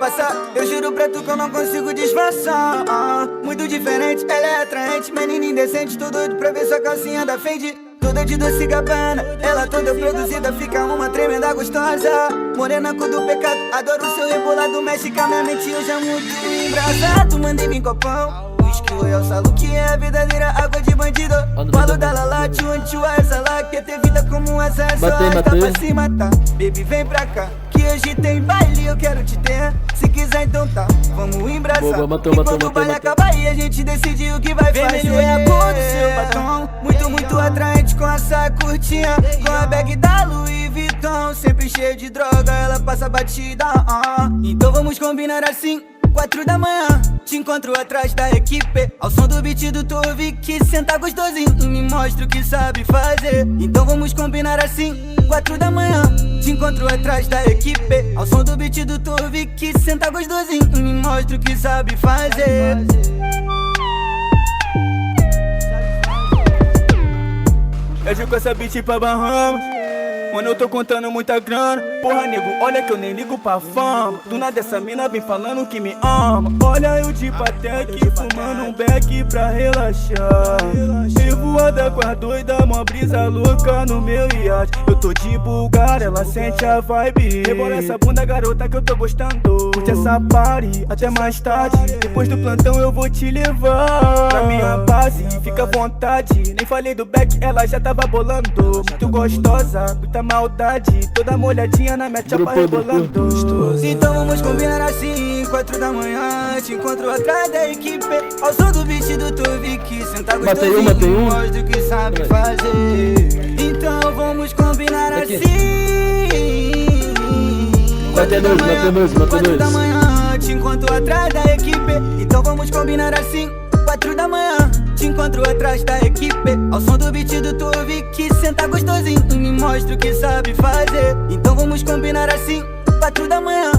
passar. Eu juro pra tu que eu não consigo disfarçar. Muito diferente, ela é atraente, menina indecente. Tô doido pra ver sua calcinha da Fendi. Toda de doce Gabbana, ela toda produzida, fica uma tremenda gostosa. Morena cor do pecado, adoro o seu rebolado, mexe com a minha mente, eu já muito embrasado. Mandei vir copão, whisky royal, salo que é a verdadeira água de bandido. Falo da Lala, tchua, essa lá, quer ter vida como essa, é só arrasta pra cima, tá? Baby, vem pra cá, que hoje tem baile, eu quero te ter. Se quiser então tá, vamos embraçar. E quando o baile acabar e a gente decide o que vai fazer. Vermelho é a cor do seu batom, muito atraente com essa curtinha, com a bag da Louis Vuitton, sempre cheio de droga, ela passa batida. Então vamos combinar assim, 4 da manhã, te encontro atrás da equipe, ao som do beat do Tove, que senta gostosinho e me mostra o que sabe fazer. Então vamos combinar assim, 4 da manhã, te encontro atrás da equipe, ao som do beat do Tove, que senta gostosinho e me mostra o que sabe fazer. Eu jogo essa beat pra Bahamas, mano, eu tô contando muita grana. Porra, nego, olha que eu nem ligo pra fama. Do nada essa mina vem falando que me ama. Olha eu de Patek, fumando um beck pra relaxar. Revoada com as doida, mó brisa louca no meu iate. Eu tô de Bulgar, ela sente a vibe. Rebola essa bunda, garota, que eu tô gostando. Curte essa party, até mais tarde. Depois do plantão eu vou te levar pra minha base, fica à vontade. Nem falei do beck, ela já tava bolando. Muito gostosa, muita maldade, toda molhadinha na minha chapa rebolando. Então vamos combinar assim, 4 da manhã, te encontro atrás da equipe, ao som do beat do Tove, que senta gostosinho, mostra o que sabe fazer. Então vamos combinar assim, 4 da manhã, te encontro atrás da equipe. Então vamos combinar assim, 4 da manhã, te encontro atrás da equipe, ao som do beat do Tove, que senta gostosinho e me mostra o que sabe fazer. Então vamos combinar assim, 4 da manhã.